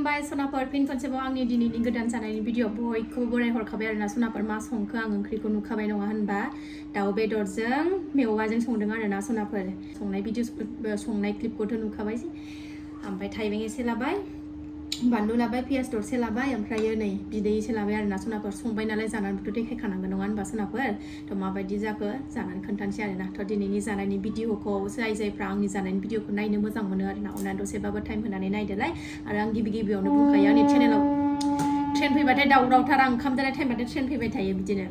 खुलुमबाय सनाफोर फिन खनसेबाव आंनि दिनैनि गोदान जानायनि भिडिअ बयखौबो बरायहरखाबाय आरोना सनाफोर मा संखो आं ओंख्रिखौ नुखाबाय नङा होनबा दाउ बेदरजों मेवाजों संदों आरोना सनाफोर संनाय संनाय क्लिपखौथ' नुखाबाय ओमफ्राय थाइबें एसे लाबाय बानलु लाबाय पियास दरसे लाबाय ओमफ्रायो नै बिदै एसे लाबाय आरोना सनाफोर संबाय नालाय जानानैबोथ' देखायखानांगोन नङा होनबा सनाफोर थ' माबायदि जाखो जानानै खोन्थानोसै आरोना थ' दिनैनि जानायनि भिडिअखौ जायफ्रा आंनि जानायनि भिडिअखौ नायनो मोजां मोनो आरोना अननानै दसेबाबो टाइम होनानै नायदोलाय आरो आं गिबियावनो बुंखायो आंनि चेनेलाव ट्रेन फैबाथाय दावरावथार आं ओंखाम जानाय टाइमबाथाय ट्रेन फैबाय थायो बिदिनो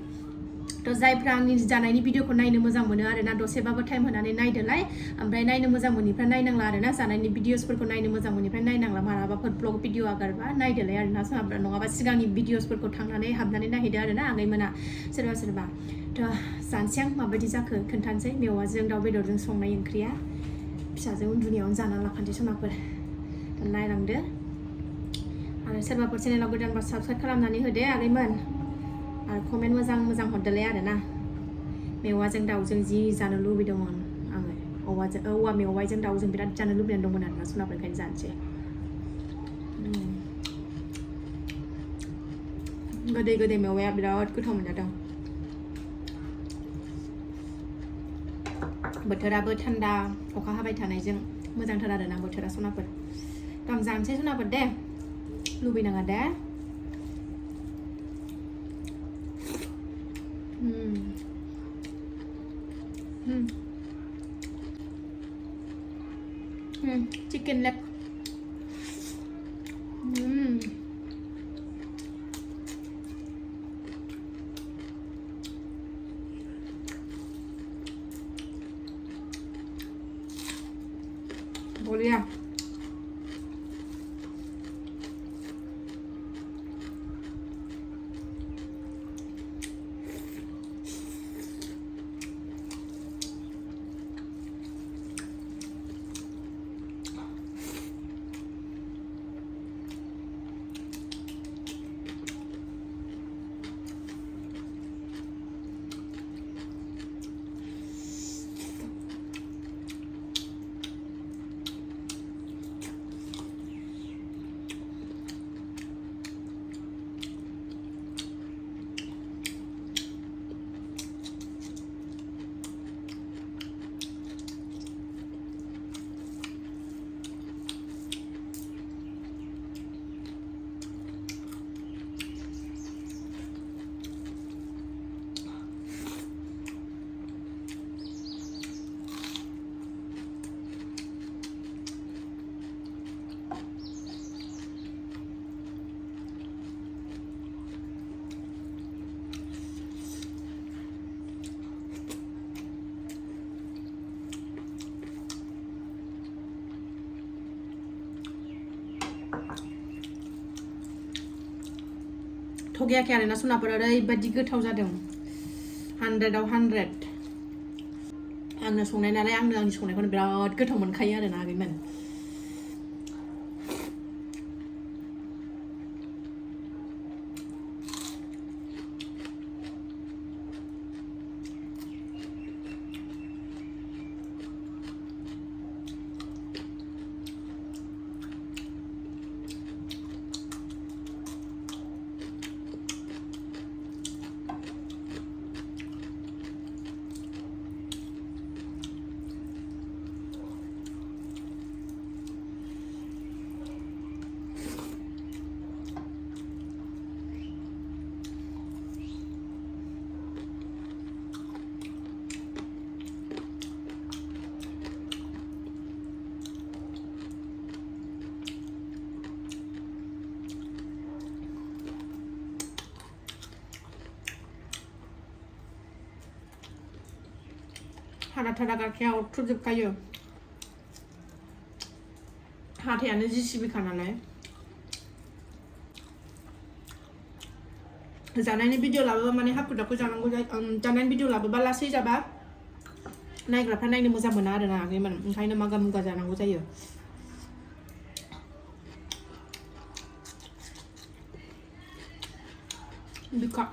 थ' जायफ्रा आंनि जानायनि भिडिअखौ नायनो मोजां मोनो आरोना दसेबाबो टाइम होनानै नायदोलाय ओमफ्राय नायनो मोजां मोननिफ्राय नायनांला आरोना जानायनि भिडिअसफोरखौ नायनो मोजां मोननिफ्राय नायनांला मालाबाफोर ब्लग भिडिअ आगारबा नायदोलाय आरोना सोरबा नङाबा सिगांनि भिडिअसफोरखौ थांनानै हाबनानै नायहैदो आरोना आगैमोना सोरबा थ' जानोसै आं माबायदि जाखो खोन्थानोसै मेवाजों दाउ बेदरजों संनाय ओंख्रिया फिसाजों उन्दुनायावनो जाना लाखानोसै सनाफोर नायलांदो आरो सोरबाफोर चेनेलाव गोदानबा साबसक्राइब खालामनानै होदो आगैमोन आरो कमेन्ट मोजां हरदोलाय आरोना मेवाजों दाउजों जि जानो लुबैदोंमोन आङो औवा मेवाइजों दाउजों बिराद जानो लुबैनानै दंमोन आरोना सनाफोर ओंखायनो जानोसै गोदै मेवाया बिराद गोथाव मोनजादों बोथोराबो थान्दा अखा हाबाय थानायजों मोजांथार आरोना बोथोरा सनाफोर थ' आं जानोसै सनाफोर दे लुबैनाङा दे चिकेन लेग बढ़िया थगायाखै आरोना सनाफोर ओरैबायदि गोथाव जादों 100आव 100 आंनो संनाय नालाय आंनि संनायखौनो बिराद गोथाव मोनखायो आरोना आगैमोन थारा गाइखेरा अरथ्रुबजोबखायो हाथायानो जिसिबिखा नालाय जानायनि भिडिअ लाबोबा माने हाखु दाखु जानांगौ जायो जानायनि भिडिअ लाबोबा लासै जाबा नायग्राफ्रा नायनो मोजां मोना आरोना आगैमोन ओंखायनो मागा मुगा जानांगौ जायो बिखा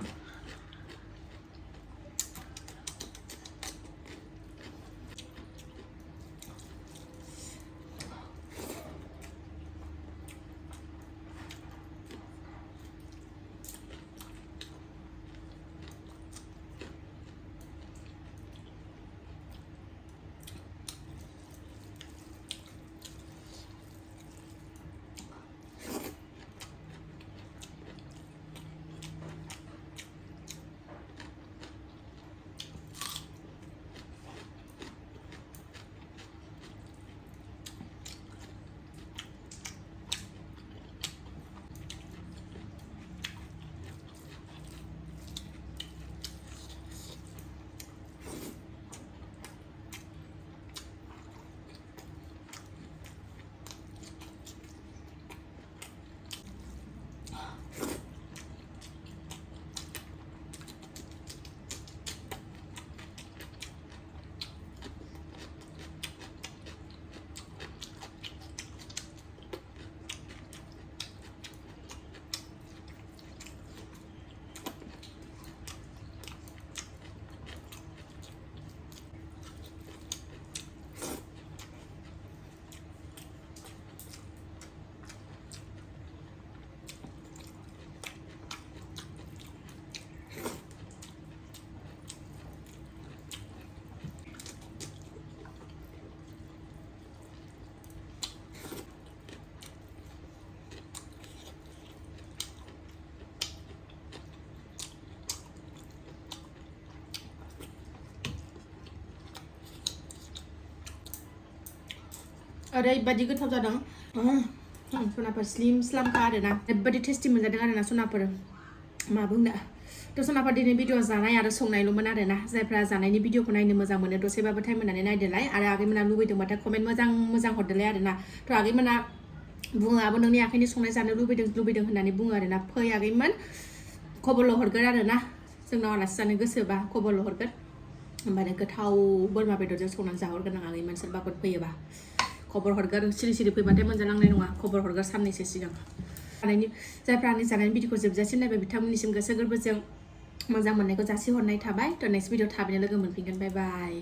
ओरैबायदि गोथाव जादों सनाफोर स्लिम स्लामखा आरोना ओरैबायदि टेस्टि मोनजादों आरोना सनाफोर मा बुंनो थ' सनाफोर दिनै भिडिअ जानाय आरो संनायल'मोन आरोना जायफ्रा जानायनि भिडिअखौ नायनो मोजां मोनो दसेबाबो टाइम होनानै नायदोलाय आरो आगैमोना लुबैदोंबाथाय कमेन्ट मोजां हरदोलाय आरोना थ' आगैमोना बुङो आबो नोंनि आखाइनि संनाय जानो लुबैदों होननानै बुङो आरोना फै आगैमोन खबरल' हरगोन आरोना जोंनाव आलासि जानो गोसोबा खबरल' हरगोन होमबानो गोथाव बोरमा बेदरजों संनानै जाहरगोन आं आगैमोन सोरबाफोर फैयोबा खबर हरगोन सिरि फैबाथाय मोनजालांनाय नङा खबर हरगोन साननैसो सिगां जायफ्रा आंनि जानायनि भिडिअखौ जोबजासिम नायबाय बिथांमोननिसिम गोसो गोरबोजों मोजां मोननायखौ जासिहरनाय थाबाय थ' नेक्स्ट भिडिअ थाबैनो लोगो मोनफिनगोन बाय बाय